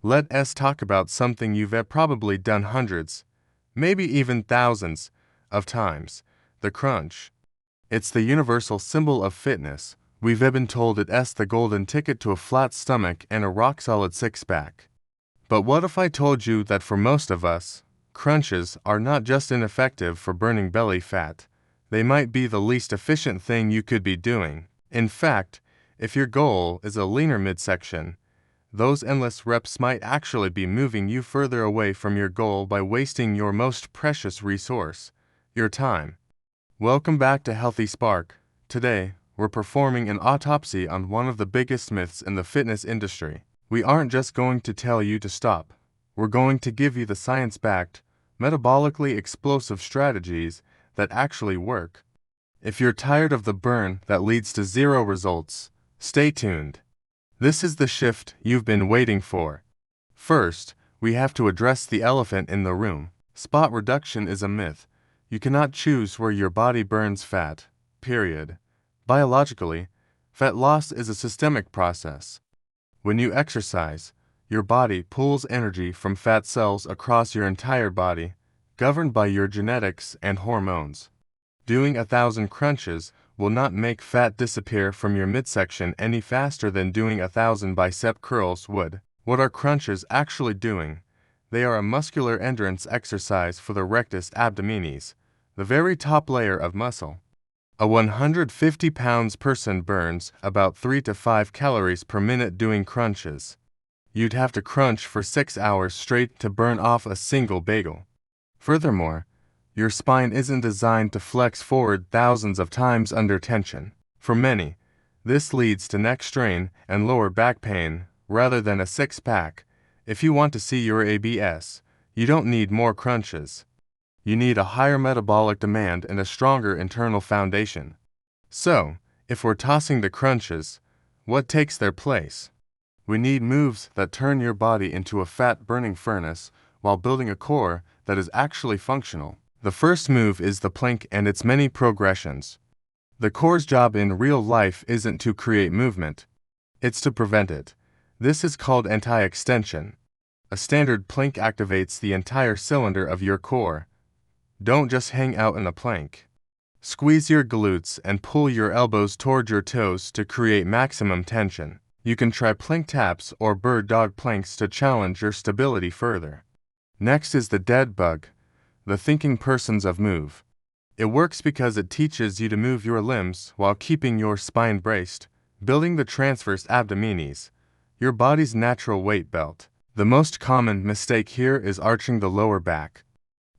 Let's talk about something you've probably done hundreds, maybe even thousands, of times: the crunch. It's the universal symbol of fitness. We've been told it's the golden ticket to a flat stomach and a rock-solid six-pack. But what if I told you that for most of us, crunches are not just ineffective for burning belly fat, they might be the least efficient thing you could be doing. In fact, if your goal is a leaner midsection, those endless reps might actually be moving you further away from your goal by wasting your most precious resource, your time. Welcome back to Healthy Spark. Today, we're performing an autopsy on one of the biggest myths in the fitness industry. We aren't just going to tell you to stop. We're going to give you the science-backed, metabolically explosive strategies that actually work. If you're tired of the burn that leads to zero results, stay tuned. This is the shift you've been waiting for. First, we have to address the elephant in the room. Spot reduction is a myth. You cannot choose where your body burns fat, period. Biologically, fat loss is a systemic process. When you exercise, your body pulls energy from fat cells across your entire body, governed by your genetics and hormones. Doing 1,000 crunches will not make fat disappear from your midsection any faster than doing 1,000 bicep curls would. What are crunches actually doing? They are a muscular endurance exercise for the rectus abdominis, the very top layer of muscle. A 150 pounds person burns about 3 to 5 calories per minute doing crunches. You'd have to crunch for 6 hours straight to burn off a single bagel. Furthermore, your spine isn't designed to flex forward thousands of times under tension. For many, this leads to neck strain and lower back pain rather than a six-pack. If you want to see your abs, you don't need more crunches. You need a higher metabolic demand and a stronger internal foundation. So, if we're tossing the crunches, what takes their place? We need moves that turn your body into a fat-burning furnace while building a core that is actually functional. The first move is the plank and its many progressions. The core's job in real life isn't to create movement, it's to prevent it. This is called anti-extension. A standard plank activates the entire cylinder of your core. Don't just hang out in a plank. Squeeze your glutes and pull your elbows toward your toes to create maximum tension. You can try plank taps or bird dog planks to challenge your stability further. Next is the dead bug, the thinking person's of move. It works because it teaches you to move your limbs while keeping your spine braced, building the transverse abdominis, your body's natural weight belt. The most common mistake here is arching the lower back.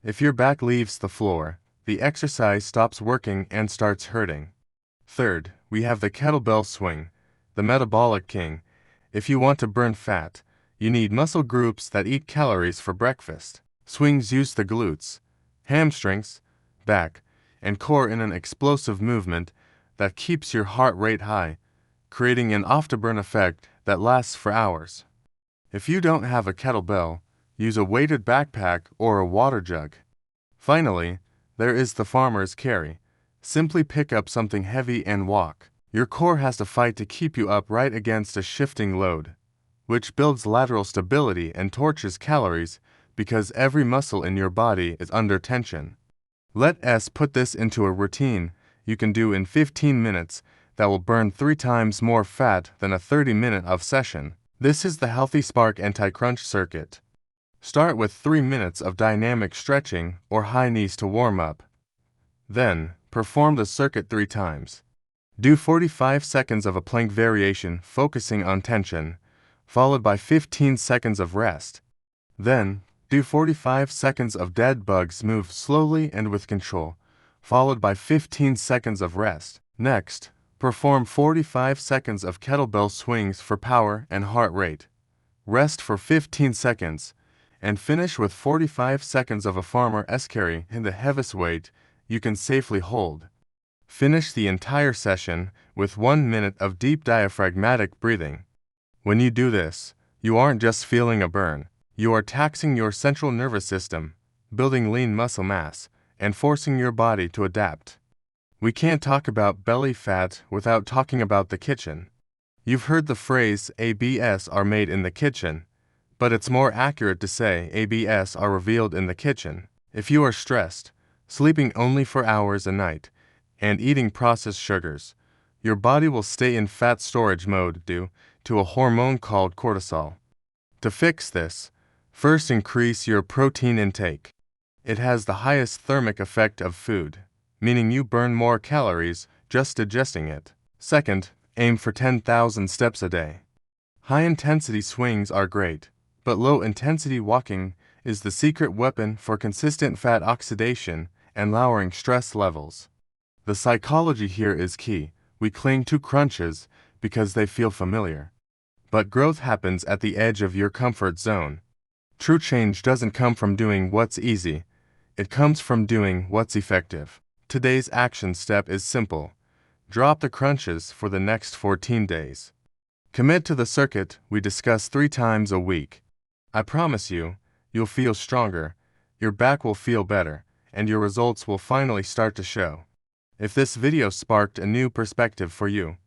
If your back leaves the floor, the exercise stops working and starts hurting. Third, we have the kettlebell swing, the metabolic king. If you want to burn fat, you need muscle groups that eat calories for breakfast. Swings use the glutes, hamstrings, back, and core in an explosive movement that keeps your heart rate high, creating an off-to-burn effect that lasts for hours. If you don't have a kettlebell, use a weighted backpack or a water jug. Finally, there is the farmer's carry. Simply pick up something heavy and walk. Your core has to fight to keep you upright against a shifting load, which builds lateral stability and torches calories because every muscle in your body is under tension. Let's put this into a routine you can do in 15 minutes that will burn 3 times more fat than a 30-minute of session. This is the Healthy Spark anti-crunch circuit. Start with 3 minutes of dynamic stretching or high knees to warm up. Then, perform the circuit 3 times. Do 45 seconds of a plank variation focusing on tension, followed by 15 seconds of rest. Then, do 45 seconds of dead bugs move slowly and with control, followed by 15 seconds of rest. Next, perform 45 seconds of kettlebell swings for power and heart rate. Rest for 15 seconds, and finish with 45 seconds of a farmer's carry in the heaviest weight you can safely hold. Finish the entire session with 1 minute of deep diaphragmatic breathing. When you do this, you aren't just feeling a burn. You are taxing your central nervous system, building lean muscle mass, and forcing your body to adapt. We can't talk about belly fat without talking about the kitchen. You've heard the phrase "ABS are made in the kitchen," But it's more accurate to say ABS are revealed in the kitchen. If you are stressed, sleeping only for hours a night, and eating processed sugars, your body will stay in fat storage mode due to a hormone called cortisol. To fix this, first increase your protein intake. It has the highest thermic effect of food, meaning you burn more calories just digesting it. Second, aim for 10,000 steps a day. High-intensity swings are great, but low-intensity walking is the secret weapon for consistent fat oxidation and lowering stress levels. The psychology here is key. We cling to crunches because they feel familiar. But growth happens at the edge of your comfort zone. True change doesn't come from doing what's easy. It comes from doing what's effective. Today's action step is simple. Drop the crunches for the next 14 days. Commit to the circuit we discuss 3 times a week. I promise you, you'll feel stronger, your back will feel better, and your results will finally start to show. If this video sparked a new perspective for you,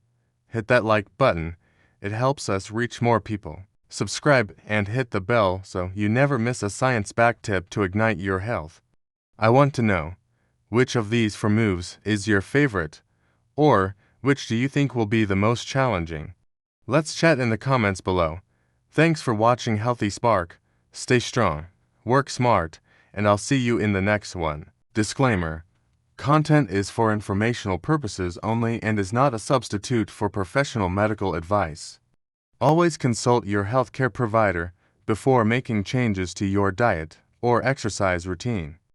hit that like button. It helps us reach more people. Subscribe and hit the bell so you never miss a science-backed tip to ignite your health. I want to know, which of these 4 moves is your favorite? Or, which do you think will be the most challenging? Let's chat in the comments below. Thanks for watching Healthy Spark. Stay strong, work smart, and I'll see you in the next one. Disclaimer: content is for informational purposes only and is not a substitute for professional medical advice. Always consult your healthcare provider before making changes to your diet or exercise routine.